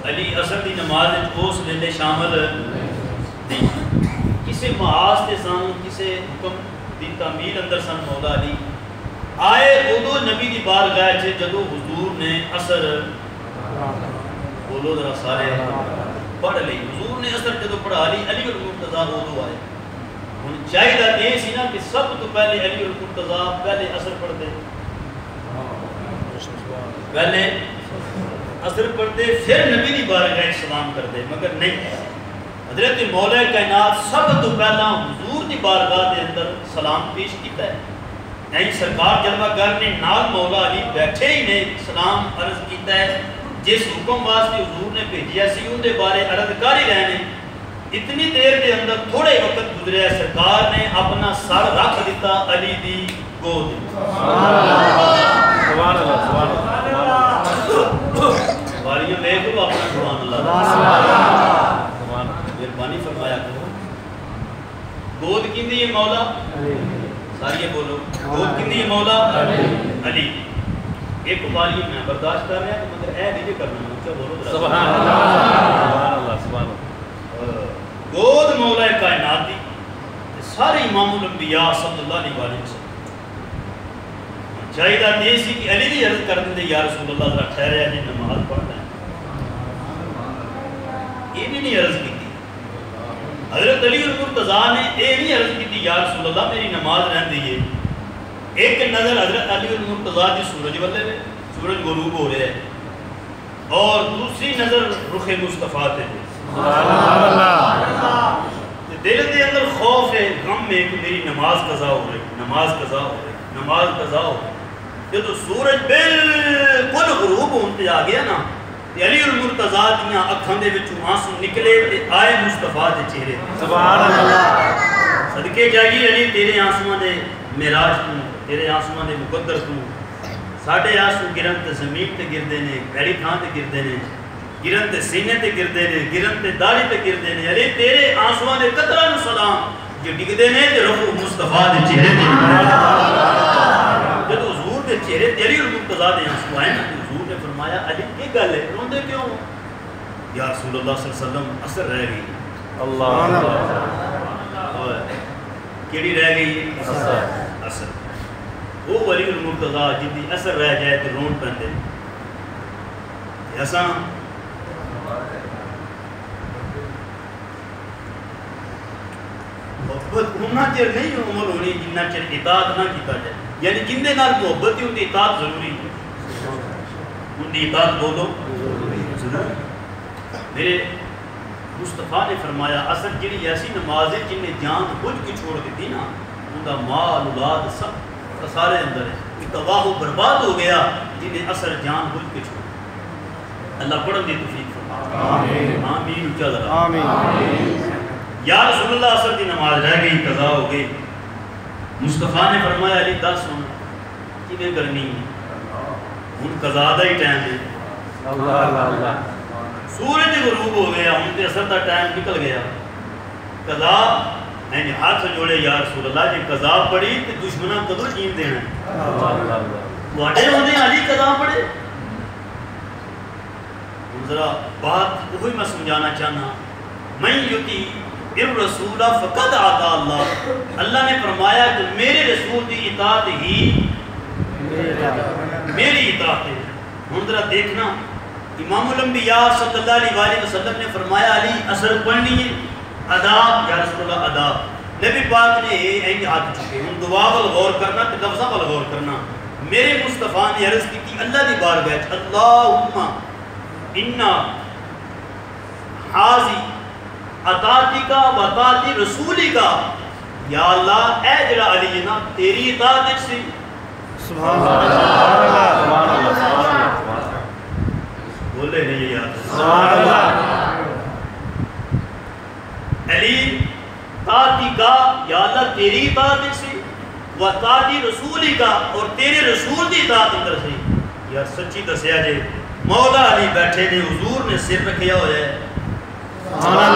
علی اثر دی نماز اس ویلے شامل نہیں، کسے محاذ تے سن، کسے حکم دی تعمیل اندر سن مولا علی آئے ادو نبی دی بارگاہ چ جدو حضور نے اثر بولو ذرا سارے پڑھ لی، حضور نے اثر جدو پڑھا لی علی المرتضیٰ ادو آئے. ہن چاہیے یہ سی نا کہ سب تو پہلے علی المرتضیٰ پہلے اثر پڑھتے، پہلے اثر پڑھتے پھر نبی دی بارگاہ سلام کرتے، مگر نہیں، حضرت مولا کائنات سب تو پہلا حضور دی بارگاہ دے اندر سلام پیش کیتا ہے. نہیں سرکار جلوہ گر نے نال مولا علی بیٹھے ہی نے سلام عرض کیتا ہے، جس حکم واسطے حضور نے بھیجیا سی ان دے بارے عرض کر ہی رہے ہیں. اتنی دیر دے اندر تھوڑے وقت گزریا سرکار نے اپنا سر رکھ دیتا علی دی گود. سبحان اللہ سبحان اللہ، والیاں دیکھ لو اپنا سبحان اللہ، مہربانی فرمایا کرو. گود کیندی ہے مولا ساری بولو، گود کیندی ہے مولا علی. ایک والی میں برداشت کر رہا ہے مگر اے نہیں کرنا، اونچا بولو سبحان اللہ سبحان اللہ سبحان اللہ. گود مولا کائنات دی سارے امام الانبیاء صلی اللہ علیہ وسلم چاہیے یہ سی کہ علی دی عرض کر دیں یا رسول اللہ ذرا ٹھہرے جی نماز پڑھنا ہے، یہ بھی نہیں عرض کی. حضرت علی المرتضیٰ نے یہ نہیں عرض کی یا رسول اللہ میری نماز رہن دیئے. ایک نظر حضرت علی المرتضیٰ دی سورج والے میں، سورج غروب ہو رہے ہیں، اور دوسری نظر رخ مصطفیٰ تے دل دے اندر خوف ہے، غم ہے کہ میری نماز قضا ہو رہی، نماز قضا ہو رہی، نماز قضا ہو رہی. جب سورج بالکل غروب ہوتے آ گیا نا، علی المرتضیٰ دیاں اکھاں دے وچوں آنسو نکلے تے آئے مصطفیٰ دے چہرے. سبحان اللہ، صدقے جائیے علی تیرے آنسواں دے معراج تو، تیرے آنسواں دے مقدر تو. ساڈے آنسو گرن تے زمین تے گردے نے، پیڑی تھاں تے گردے نے، گرن تے سینے تے گردے نے، گرن تے داڑھی تے گردے نے. علی تیرے آنسواں دے قطرہ نو سلام جو ڈگدے نے تے رخ مصطفیٰ دے چہرے تے. جب حضور دے چہرے تے علی المرتضیٰ دے آنسو آئے نا، حضور نے فرمایا علی کی گل ہے روندے کیوں؟ یا رسول اللہ صلی اللہ علیہ وسلم اثر رہ گئی. اللہ کیڑی رہ گئی؟ اثر. وہ علی المرتضیٰ جن دی اثر رہ جائے تو رون پندے. ایسا محبت ہونا چر نہیں عمر ہونی جنہ چر اطاعت نہ کیتا جائے، یعنی جن دے نال محبت ہی ان دی اطاعت ضروری ہے. ان دی اطاعت بولو ضرور. میرے مصطفیٰ نے فرمایا اثر جڑی ایسی نماز ہے جن نے جان بوجھ کے چھوڑ دی نا، ان کا مال اولاد سب خسارے اندر ہے، تباہ و برباد ہو گیا جن نے اثر جان بوجھ کے چھوڑ. اللہ پڑھن دی توفیق فرمائے. آمین آمین اونچا ذرا آمین. یا رسول اللہ اثر دی نماز رہ گئی، قضا ہو گئی. مصطفیٰ نے فرمایا علی دس سن کیویں کرنی ہے، ہن قضا دا ہی ٹائم ہے. اللہ اللہ اللہ. سورج غروب ہو گیا، ہن تے اثر دا ٹائم نکل گیا. قضا میں نے ہاتھ جوڑے یا رسول اللہ جی قضا پڑھی تے دشمناں کدوں جین دینا. اللہ اللہ. واڈے ہوندے علی قضا پڑھے. ذرا بات وہی میں سمجھانا چاہنا، میں یتی الرسول فقد آتا اللہ. اللہ نے فرمایا کہ میرے رسول دی اطاعت ہی میری اطاعت ہے. ہن ذرا دیکھنا امام الانبیاء صلی اللہ علیہ وآلہ وسلم نے فرمایا علی اثر پڑھنی ہے، ادا یا رسول اللہ ادا. نبی پاک نے یہ ہاتھ چکے. ہن دعا ول غور کرنا تے لفظاں ول غور کرنا. میرے مصطفیٰ نے عرض کی تھی اللہ دی بارگاہ اللہم انا حاضی اطاعتی کا و اطاعتی رسولی کا. یا اللہ اے جڑا علی ہے نا تیری اطاعت سی. سبحان اللہ سبحان اللہ سبحان اللہ. بولے نہیں یار سبحان اللہ. علی اطاعتی کا یا اللہ تیری اطاعت سی و اطاعتی رسولی کا، اور تیرے رسول دی اطاعت اندر سی. یار سچی دسیا جے مولا علی بیٹھے نے، حضور نے سر رکھیا ہوا ہے. سبحان اللہ.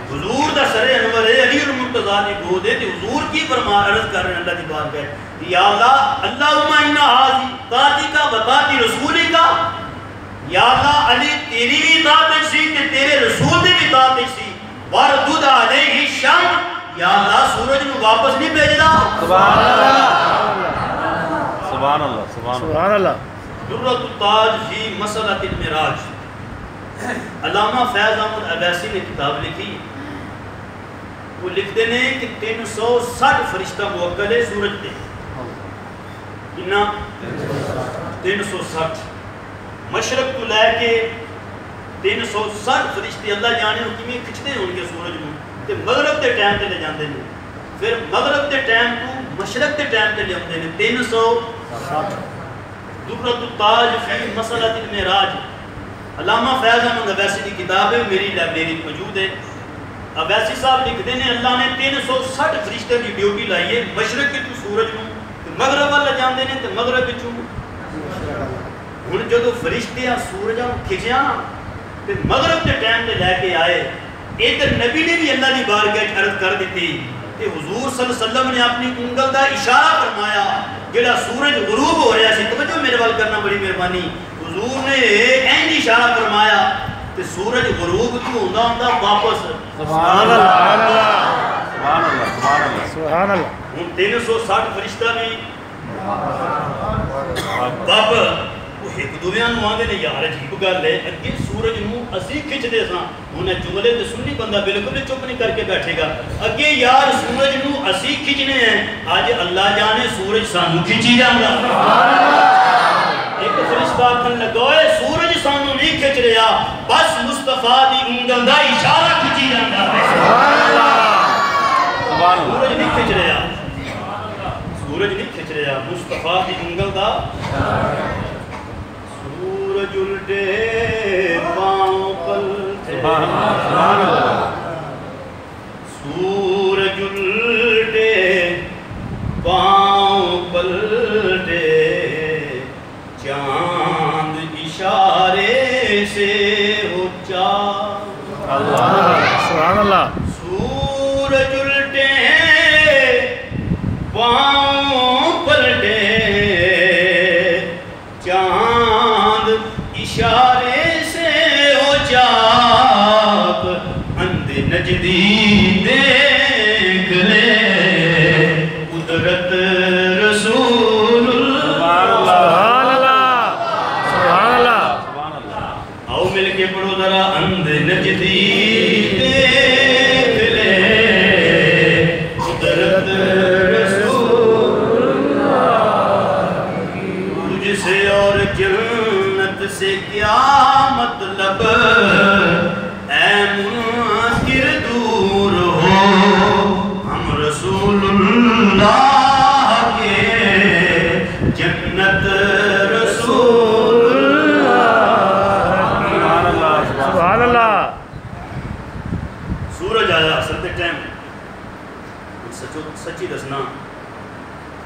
حضور دا سر انور ہے، علی المرتضیٰ نے گود ہے. حضور کی فرمان عرض کر رہے ہیں اللہ دی بات ہے یا اللہ اللہم انا حاضی طاعتی کا و طاعتی رسولی کا. یا اللہ علی وردد علیہ الشمس، یا اللہ سورج نو واپس نہیں بھیجدا. سبحان اللہ سبحان اللہ سبحان اللہ. درۃ التاج فی مسئلۃ المعراج. علامہ فیض احمد عبیسی نے کتاب لکھی. وہ لکھتے ہیں کہ 360 فرشتہ موکل ہے سورج پہ. کتنا؟ 360. مشرق تو لے کے 360 فرشتے اللہ جانے وہ کیویں کھچتے ہون گے سورج نوں تے مغرب دے ٹائم تے لے جاندے نے. پھر مغرب دے ٹائم تو مشرق دے ٹائم تے لے اوندے نے. 360. درۃ التاج فی مسئلۃ المعراج. علامہ فیض احمد عبیسی کی کتاب ہے، میری لائبریری موجود ہے. عبیسی صاحب لکھتے ہیں اللہ نے 360 فرشتے کی ڈیوٹی لائی ہے. مشرق وچوں سورج نوں تے مغرب ول جاندے نے تے مغرب وچوں. ہن جدوں فرشتے سورج نوں کھچیا نا تے مغرب دے ٹائم تے لے کے آئے، ادھر نبی نے بھی اللہ دی بارگاہ عرض کر دیتی تے حضور صلی اللہ علیہ وسلم نے اپنی انگل دا اشارہ فرمایا. جڑا سورج غروب ہو رہا سی، توجہ میرے وال کرنا بڑی مہربانی. حضور نے این اشارہ فرمایا تے سورج غروب کیوں ہوندا ہوندا واپس. سبحان اللہ سبحان اللہ سبحان اللہ سبحان اللہ. ہن 360 فرشتہ بھی باب وہ ایک دوویاں نوں آندے نے یار عجیب گل ہے. اگے سورج نوں اسی کھچدے ساں، ہن جملے تے سنی بندہ بالکل چپ نہیں کر کے بیٹھے گا. اگے یار سورج نوں اسی کھچنے ہیں، اج اللہ جانے سورج سانوں کھچی جاندا. ایک فرشتہ آکھن لگا اے سورج سانوں نہیں کھچ رہا، بس مصطفیٰ دی انگل دا اشارہ کھچی جاندا ہے. سبحان اللہ سبحان اللہ. سورج نہیں کھچ رہا، سورج نہیں کھچ رہا، مصطفیٰ دی انگل دا. سورج الٹے پاؤں پلٹے، سبحان اللہ. سورج الٹے پاؤں پلٹے، چاند اشارے سے ہو چاند. اللہ سبحان اللہ. سورج الٹے پاؤں پلٹے، چاند اشارے سے ہو چاک. اندھ نجدی دیکھ لے قدرت رسول سبحان اللہ سبحان اللہ. آؤ مل کے پڑھو ذرا. اندھ نجدی دیکھ لے قدرت رسول تجھ سے اور جنت سے کیا مطلب، اے منکر دور ہو. ہم رسول اللہ کے جنت رسول سبحان اللہ. سورج آیا سرد ٹائم. سچی دسنا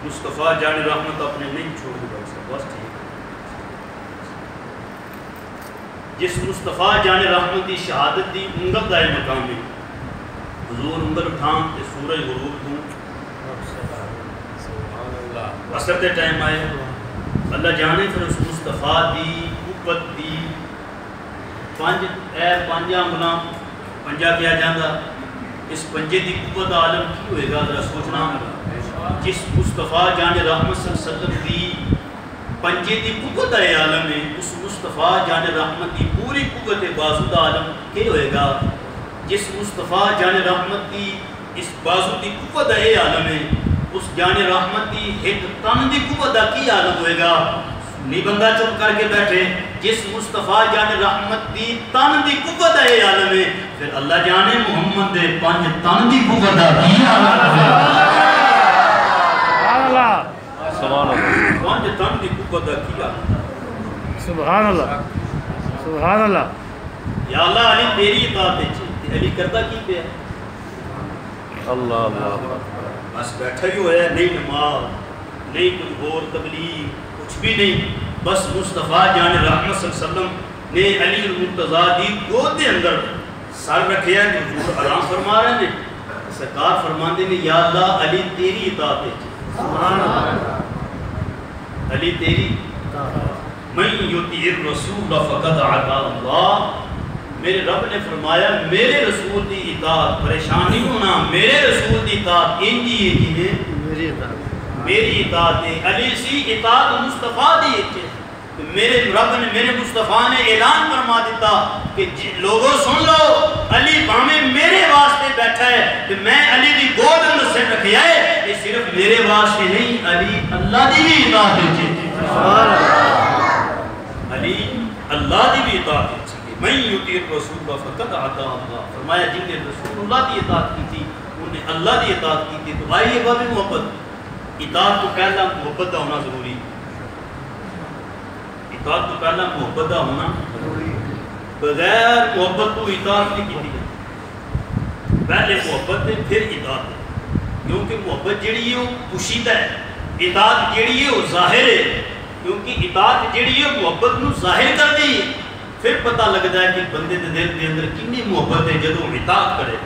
مصطفیٰ جان رحمت اپنے نہیں چھوڑ دیا بس ٹھیک. جس مصطفیٰ جان رحمت دی شہادت دی انگل دا مقام ہے. حضور انگل اٹھان تے سورج غروب دوں. اثر دے ٹائم آئے اللہ جانے پھر اس مصطفیٰ دی قوت دی پنج انگلاں پنجا کیا جاندہ. اس پنجے دی قوت عالم کی ہوئے گا ذرا سوچنا. جس مصطفیٰ جان رحمت صلی اللہ علیہ وسلم دی پنجے دی قوت عالم ہے، اس مصطفیٰ جان رحمت دی پوری قوت بازو دا عالم کی ہوئے گا. جس مصطفیٰ جان رحمت دی اس بازو دی قوت عالم ہے، اس جان رحمت دی ایک تن دی قوت دا کی عالم ہوئے گا. نہیں بندہ چپ کر کے بیٹھے. جس مصطفیٰ جان رحمت دی تن دی قوت عالم ہے، پھر اللہ جانے محمد دے پنج تن دی قوت دا کی عالم ہے. سبحان اللہ پنج تن دی قوت دا کی عالم ہے. سبحان اللہ سبحان اللہ. یا اللہ علی تیری اطاعت ہے. علی کرتا کی پہ ہے؟ اللہ اللہ. بس بیٹھا ہی ہوا ہے، نہیں نماز نہیں کوئی اور تبلیغ کچھ بھی نہیں. بس مصطفیٰ جان رحمت صلی اللہ علیہ وسلم نے علی المرتضیٰ دی گود دے اندر سر رکھیا ہے. حضور آرام فرما رہے ہیں. سرکار فرماندے نے یا اللہ علی تیری اطاعت ہے. سبحان اللہ. علی تیری من یطیع الرسول فقد اطاع اللہ. میرے رب نے فرمایا میرے رسول دی اطاعت پریشانی ہونا میرے رسول دی اطاعت انجی ہے جی میری اطاعت ہے علی سی اطاعت مصطفیٰ دی ہے میرے رب نے میرے مصطفیٰ نے اعلان فرما دیتا کہ لوگوں سن لو علی بامے میرے واسطے بیٹھا ہے کہ میں علی دی گود اندر سے رکھیا ہے یہ صرف میرے واسطے نہیں علی اللہ دی بھی اطاعت ہے علی اللہ دی بھی اطاعت ہے میں یطیع الرسول فقد اطاع اللہ فرمایا جن نے رسول اللہ دی اطاعت کی تھی انہوں نے اللہ دی اطاعت کی تھی تو آئیے باب محبت اطاعت تو پہلا محبت کا ہونا ضروری اطاعت تو پہلا محبت کا ہونا بغیر محبت تو اطاعت نہیں کی تھی پہلے محبت ہے پھر اطاعت ہے کیونکہ محبت جڑی ہے وہ پوشیدہ ہے اطاعت جڑی ہے وہ ظاہر ہے کیونکہ اطاعت جڑی ہے محبت نو ظاہر کر دی ہے پھر پتہ لگتا ہے کہ بندے دے دل دے اندر کتنی محبت ہے جدوں اطاعت کرے گا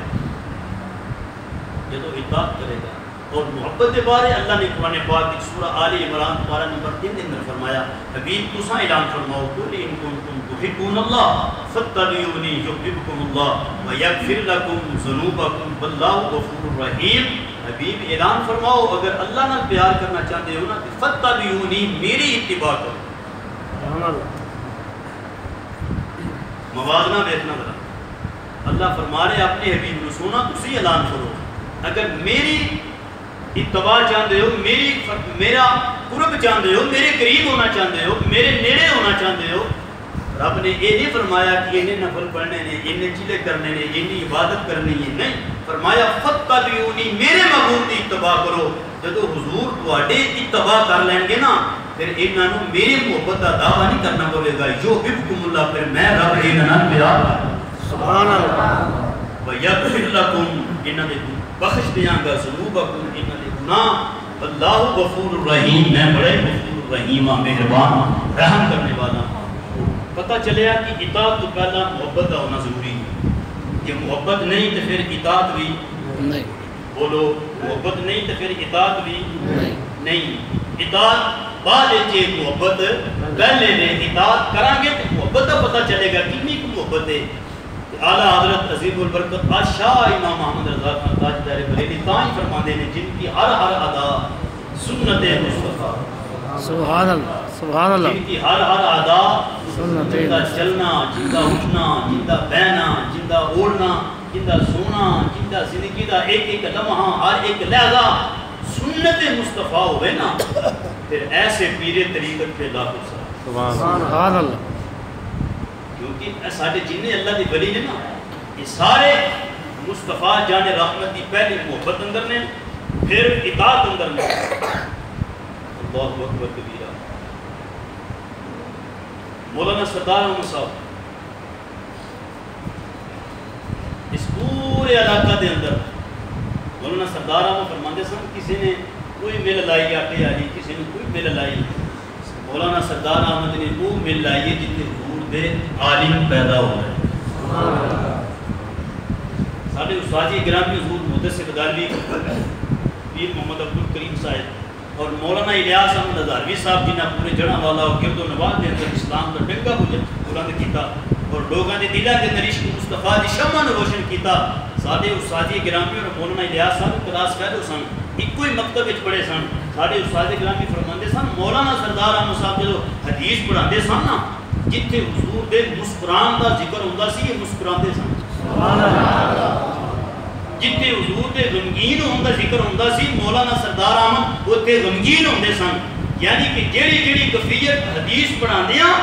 اور محبت کے بارے اللہ نے قرآن پاک کی سورہ آل عمران پارہ نمبر 3 کے اندر فرمایا حبیب تساں اعلان فرماؤ قل ان کنتم تحبون اللہ فاتبعونی یحببکم اللہ ویغفر لکم ذنوبکم واللہ غفور رحیم حبیب اعلان فرماؤ اگر اللہ نال پیار کرنا چاہتے ہو نا تو فاتبعونی میری اتباع کرو موازنہ دیکھنا ذرا اللہ فرما رہے اپنے حبیب نے سونا تسی اعلان کرو اگر میری اتباع چاہتے ہو میرا قرب چاہتے ہو میرے قریب ہونا چاہتے ہو میرے نیڑے ہونا چاہتے ہو رب نے یہ نہیں فرمایا کہ انہیں نفل پڑھنے نے انہیں چیلے کرنے نے انہیں عبادت کرنی ہے نہیں فرمایا فاتبعونی میرے محبوب کی اتباع کرو جدو حضور تواڈے اتباع کر لیں گے نا پھر انہاں نوں میری محبت کا دعویٰ نہیں کرنا پڑے گا یحببکم اللہ پھر میں رب انہاں نال پیار سبحان اللہ ویغفر لکم انہاں دے بخش دیاں گا ذنوبکم انہاں دے گناہ اللہ غفور الرحیم میں بڑے غفور الرحیم مہربان رحم کرنے والا پتہ چلیا کہ اطاعت تو پہلا محبت کا ہونا ضروری ہے کہ محبت نہیں تو پھر اطاعت بھی نہیں بولو محبت نہیں تو پھر اطاعت بھی نہیں اطاعت بعد چے محبت پہلے نے اطاعت کریں گے تو محبت کا پتہ چلے گا کتنی محبت ہے اعلیٰ حضرت عظیم البرکت بادشاہ امام محمد رضا خان تاجدار بریلوی تاں ہی فرماندے نے جن کی ہر ادا سنت مصطفیٰ سبحان اللہ سبحان اللہ جن کی ہر ادا سنت جن کا چلنا جن کا اٹھنا جن کا بہنا جن کا اوڑھنا جن کا سونا جن کا زندگی کا ایک ایک لمحہ ہر ایک لہجہ سنت مصطفیٰ ہوئے نا پھر ایسے پیرے طریقت پہ لاکھوں سبحان اللہ کیونکہ سارے جنہیں اللہ دی ولی نے نا یہ سارے مصطفیٰ جان رحمت دی پہلی محبت اندر نے پھر اطاعت اندر نے اللہ اکبر کبیرہ مولانا سردار احمد صاحب اس پورے علاقہ دے اندر مولانا سردار احمد فرماندے سن کسی نے کوئی مل لائی آٹے والی کسی نے کوئی مل لائی مولانا سردار احمد نے وہ مل لائی ہے جتنے حضور دے عالم پیدا ہو رہے سارے استاد گرامی حضور محدث غزالی پیر محمد عبد الکریم صاحب اور مولانا الیاس احمد ہزاروی صاحب جنہیں پورے جڑا والا اور گرد و نواز دے اندر اسلام کا ڈنگا بلند کیتا اور لوگاں دے دلاں دے اندر عشق مصطفیٰ دی شمع نو روشن کیتا سارے استاد گرامی اور مولانا الیاس صاحب کلاس فیلو سن ایک ہی مکتب وچ پڑھے سن سارے استاد گرامی فرماندے سن مولانا سردار احمد صاحب جو حدیث پڑھاندے سن نا جتھے حضور دے مسکران دا ذکر ہوندا سی یہ مسکراندے سن سبحان اللہ جتھے حضور دے غمگین ہون دا ذکر ہوندا سی مولانا سردار احمد اوتھے غمگین ہوندے سن یعنی کہ جیڑی جیڑی کیفیت حدیث پڑھاندیاں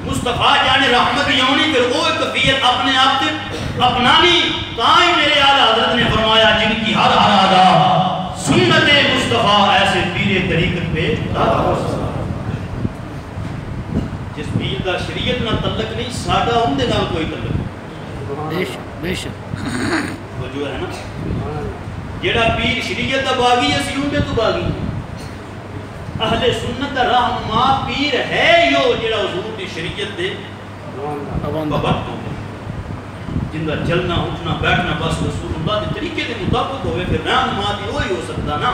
مصطفیٰ جان رحمت یونی پھر وہ کیفیت اپنے آپ سے اپنانی تاں ہی میرے اعلیٰ حضرت نے فرمایا جن کی ہر ادا سنت مصطفیٰ ایسے پیرے طریقت پہ جس پیر کا شریعت نہ تعلق نہیں ساڈا ان دے نال کوئی تعلق بے شک وہ جو ہے نا جیڑا پیر شریعت دا باغی ہے اسی اون تو باغی اہل سنت دا رہنما پیر ہے یو جیڑا حضور دی شریعت دے پابند ہو جن کا چلنا اٹھنا بیٹھنا بس رسول اللہ کے طریقے کے مطابق ہوئے پھر رہنما دی وہی ہو سکتا نا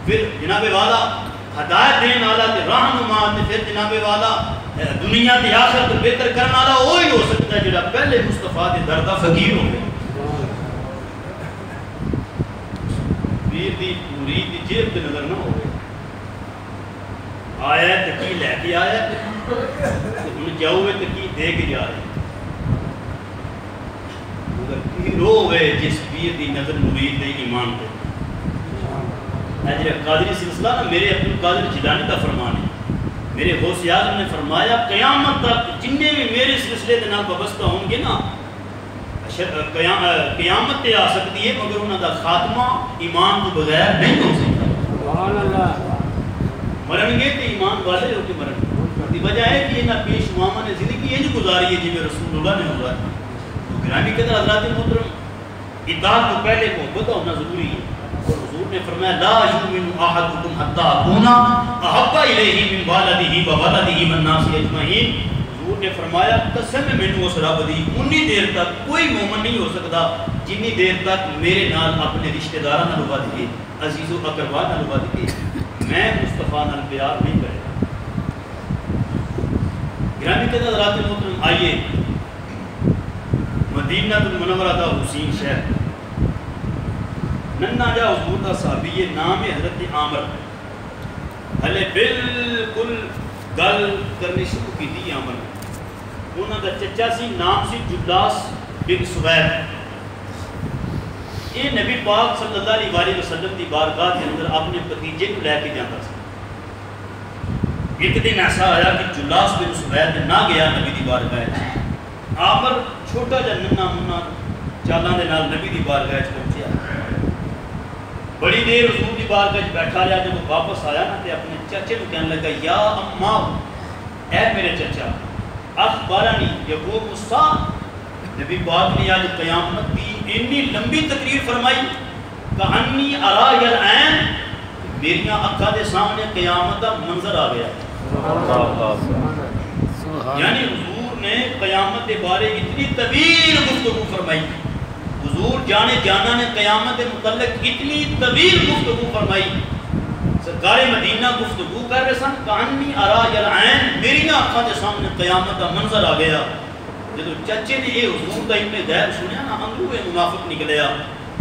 پھر جناب والا ہدایت دین والا تے رہنما تے پھر جناب والا دنیا تے آخرت بہتر کرنے والا وہی ہو سکتا ہے جڑا پہلے مصطفیٰ دے در دا فقیر ہوگا. پیر دی مرید دی جیب تے نظر نہ ہوگی. آیا تے کی لے کے آیا تے ہن جاؤے تے کی دے کے جا رہے. پیر ہوئے جس پیر دی نظر مرید دے ایمان تے. قادری سلسلہ نا میرے عبد القادر جیلانی کا فرمان ہے. میرے غوث اعظم نے فرمایا قیامت تک جننے بھی میرے سلسلے کے نال وابستہ ہوں گے نا قیامت تے آ سکتی ہے مگر انہوں کا خاتمہ ایمان تو بغیر نہیں ہو سکتا. سبحان اللہ. مرن گے تو ایمان والے ہو کے مرن گے. وجہ ہے کہ انہاں پیش امامہ نے زندگی یہ نہیں گزاری ہے جی رسول اللہ نے گزاری. تو گرامی قدر حضرات محترم اطاعت تو پہلے محبت ہونا ضروری ہے. اور حضور نے فرمایا لا یؤمن احدکم حتی اکون احب الیہ من والدہ وولدہ والناس اجمعین. حضور نے فرمایا قسم مینوں اس رب دی انی دیر تک کوئی مومن نہیں ہو سکتا جنی دیر تک میرے نال اپنے رشتہ داراں نال وعدے کے عزیز و اقربا نال وعدے کے میں مصطفیٰ نال پیار نہیں کرے گا. گرامی قدر حضرات محترم آئیے مدینہ المنورہ دا حسین شہر ننّا جا حضور دا صحابی نام ہے حضرت عامر. ہلے بالکل گل کرنی شروع کی تھی عامر نے. انہوں دا چچا سی نام سی جبلاس بن سوید. یہ نبی پاک صلی اللہ علیہ وسلم دی بارگاہ کے اندر اپنے بھتیجے کو لے کے جاتا تھا. ایک دن ایسا آیا کہ جبلاس بن سوید نہ گیا نبی دی بارگاہ. عامر چھوٹا جا ننّا منا چالاں دے نال نبی دی بارگاہ پہنچیا. بڑی دیر حضور دی بارگاہ بیٹھا رہا. جب واپس آیا نا تے اپنے چچے کو کہنے لگا یا اماں اے میرے چچا اخبارنی یقوم الساعہ. نبی پاک نے آج قیامت کی اتنی لمبی تقریر فرمائی کہانی ارای العین میریاں اکھاں دے سامنے قیامت کا منظر آ گیا. یعنی حضور نے قیامت کے بارے اتنی طویل گفتگو فرمائی. حضور جانے جانا نے قیامت متعلق اتنی طویل گفتگو فرمائی. سرکار مدینہ گفتگو کر رہے سن کہانی ارای العین میری آنکھوں کے سامنے قیامت کا منظر آ گیا. جب چچے نے یہ حضور کا اتنے غیب سنیا نا اندروں یہ منافق نکلیا.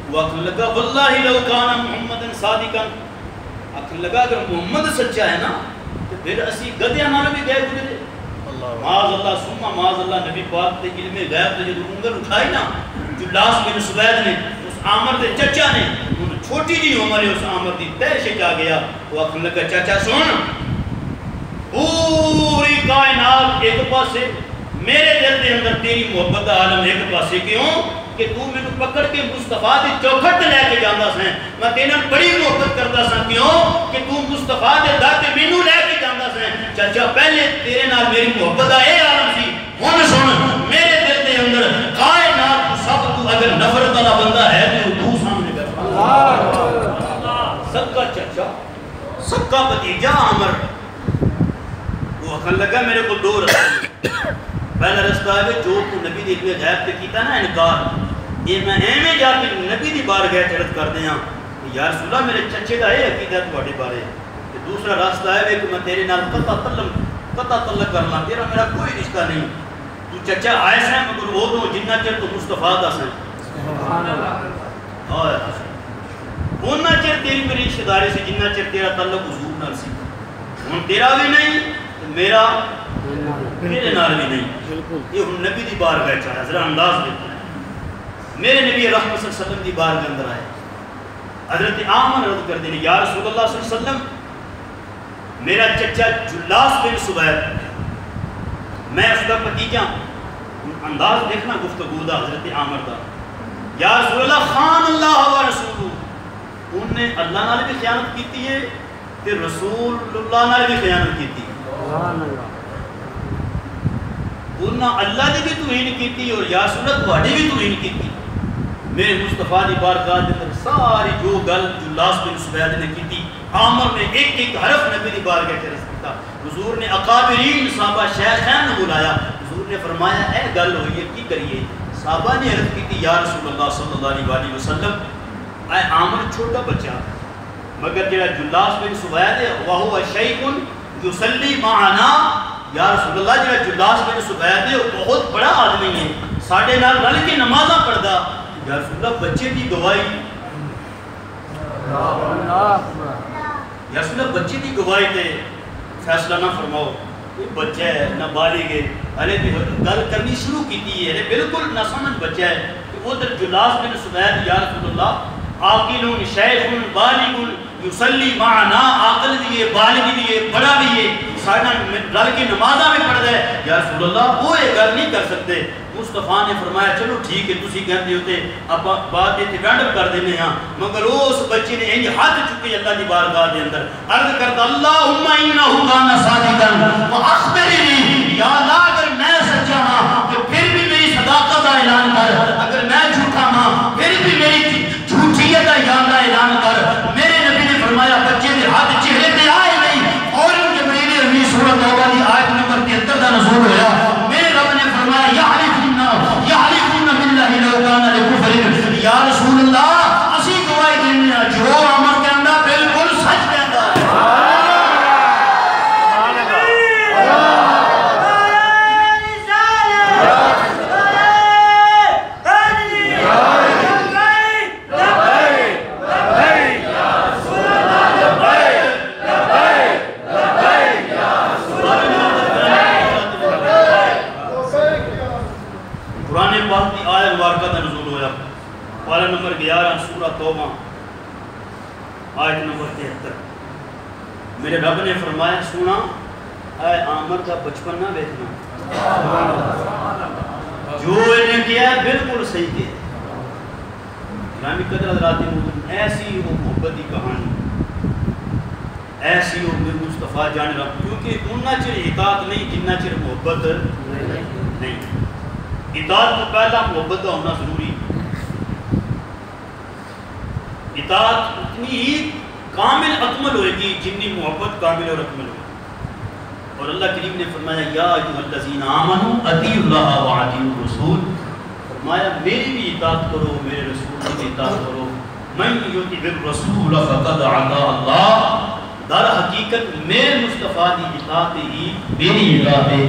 وہ آخر لگا واللہ لو کان محمد صادقا. آخر لگا اگر محمد سچا ہے نا تو پھر اسی گدیاں نال بھی گئے گزرے. معاذ اللہ سما معاذ اللہ. نبی پاک تے علم غیب تے جب انگل اٹھائی نا جبلاس بن سوید نے اس عامر دے چچا نے چھوٹی جی عمر ہے اس عامر دی تہش آ گیا. وہ آخر لگا چچا سن پوری کائنات ایک پاسے میرے دل دے اندر تیری محبت دا عالم ایک پاسے کیوں کہ تو میں پکڑ کے مصطفیٰ دے چوکھٹ لے کے جاندا سیں. میں تیرے نال بڑی محبت کردا ساں کیوں کہ تو مصطفیٰ دے در تے مینوں لے کے جاندا سیں. چچا پہلے تیرے نال میری محبت دا اے عالم سی. ہن سن میرے دل دے اندر کائنات سب تو اگر نفرت والا بندہ ہے تو سامنے کر اللہ سب کا چچا سب کا بھتیجا عامر. وہ آخر لگا میرے کو دو رستے. پہلا رستہ ہے جو تو نبی دی علم غیب تے کیتا نا انکار یہ میں ایویں جا کے نبی دی بارگاہ چرت کر دیاں کہ یا رسول اللہ میرے چچے دا یہ عقیدہ تواڈے بارے. تے دوسرا راستہ ہے کہ میں تیرے نال قطع تعلق کرنا تیرا میرا کوئی رشتہ نہیں. تو چچا آئے سیں مگر وہ دو جنہ چر تو مصطفیٰ دا سیں. سبحان اللہ. اور اونہ چر تیری میری رشتہ داری سے جنہ چر تیرا تعلق حضور نال سی. ہن تیرا بھی نہیں میرا میرے نال بھی نہیں. یہ ہم نبی دی بارگاہ چاہا ذرا انداز دیکھتے ہیں. میرے نبی رحمت صلی اللہ علیہ وسلم دی بارگاہ اندر آئے. حضرت عامر رضی کر دینے یا رسول اللہ صلی اللہ علیہ وسلم میرا چچا جلاس بن سوید میں اس کا بھتیجا. انداز دیکھنا گفتگو دا حضرت عامر دا. یا رسول اللہ خان اللہ و رسول ان نے اللہ نال بھی خیانت کیتی ہے تے رسول اللہ نال بھی خیانت کیتی ہے. سبحان اللہ. انہاں اللہ نے بھی توہین کیتی اور یا سنت تواڈی بھی توہین کیتی. میرے مصطفیٰ دی بارگاہ دے اندر ساری جو گل جلاس بن سوید نے کیتی عامر نے ایک ایک حرف نبی دی بارگاہ چ رس کیتا. حضور نے اکابرین صحابہ شیخین نے بلایا. حضور نے فرمایا اے گل ہوئی ہے کی کریے. صحابہ نے عرض کیتی یا رسول اللہ صلی اللہ علیہ وسلم اے عامر چھوٹا بچہ مگر جڑا جلاس بن سوید ہے وہو شیخ یصلی معنا، یا رسول اللہ جڑا جلاس بن سوید ہے وہ بہت بڑا آدمی ہے، ساڈے نال رل کے نمازاں پڑھدا، یا رسول اللہ بچے دی گواہی، یا رسول اللہ بچے دی گواہی تے فیصلہ نہ فرماؤ، یہ بچہ ہے نہ بالغ ہے، ارے گل کرنی شروع کیتی ہے، بالکل نہ سمجھ بچہ ہے، ادھر جلاس بن سوید یا رسول اللہ عاقل شیخ بالغ یصلی معنا، عاقل بھی ہے بالغ بھی ہے بڑا بھی ہے، سارا رل کے نمازاں میں پڑھدا ہے، یا رسول اللہ وہ یہ گل نہیں کر سکتے۔ مصطفیٰ نے فرمایا چلو ٹھیک ہے تسی کہندے ہوتے آپ بات تے وینڈ اپ کر دینے ہاں، مگر اس بچے نے انج ہاتھ چکے اللہ دی بارگاہ دے اندر عرض کرتا اللہم انہ کان صادقا واخبرنی، یا اللہ اگر میں سچا ہاں تو پھر بھی میری صداقت کا اعلان کر، اگر میں جھوٹا ہاں پھر بھی میری جھوٹیت کا یا اللہ اعلان کر۔ میرے نبی نے فرمایا بچے دے ہاتھ چہرے تے آئے نہیں، اور جبریل امین سورۃ توبہ دی آیت نمبر 73 دا نزول ہوا، میرے رب نے فرمایا یحلفون باللہ لو کان لکفر، یا رسول اللہ اسی گواہی دینے ہیں جو عمر کہندا بالکل سچ کہندا ہے۔ پارہ نمبر 11 سورہ توبہ آیت نمبر 73، میرے رب نے فرمایا سونا اے عامر کا بچپن نہ دیکھنا، جو انہیں کیا ہے بالکل صحیح کیا ہے۔ گرامی قدر حضرات مومن، ایسی ہو محبت کی کہانی، ایسی ہو مصطفیٰ جان رب، کیونکہ انہا چر اطاعت نہیں جنہ چر محبت نہیں، اطاعت کو پہلا محبت کا ہونا ضروری ہے۔ اطاعت اتنی ہی کامل اکمل ہوئے گی جنی محبت کامل اور اکمل ہوئے، اور اللہ کریم نے فرمایا یا ایھا الذین آمنوا اطیعوا اللہ واطیعوا الرسول، فرمایا میری بھی اطاعت کرو میرے رسول کی بھی اطاعت کرو، من یطع الرسول فقد اطاع اللہ، در حقیقت میرے مصطفیٰ دی اطاعت ہی میری اطاعت ہے،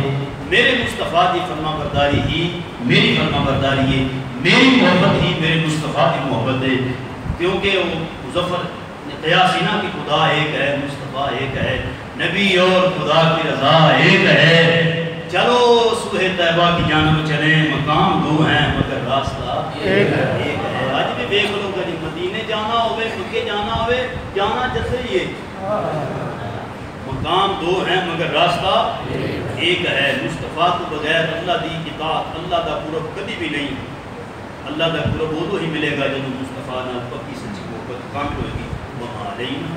میرے مصطفیٰ دی فرما برداری ہی میری فرما برداری ہے، میری محبت ہی میرے مصطفیٰ کی محبت ہے، کیونکہ وہ مظفر نے قیاس نہ کہ خدا ایک ہے، مصطفیٰ ایک ہے، نبی اور خدا کی رضا ایک ہے، چلو صبح طیبہ کی جانب چلیں، مقام دو ہیں مگر راستہ ایک ہے۔ آج بھی دیکھ لو کہ مدینے جانا ہوئے مکے جانا ہوئے جانا جیسے ہی ہے، مقام دو ہیں مگر راستہ ایک ہے۔ مصطفیٰ کو بغیر اللہ دی اطاعت اللہ کا قرب کبھی بھی نہیں، اللہ کا قرب وہ ہی ملے گا جب مصطفیٰ نہ پکی سچی محبت کامل ہوئے گی، وہاں علینا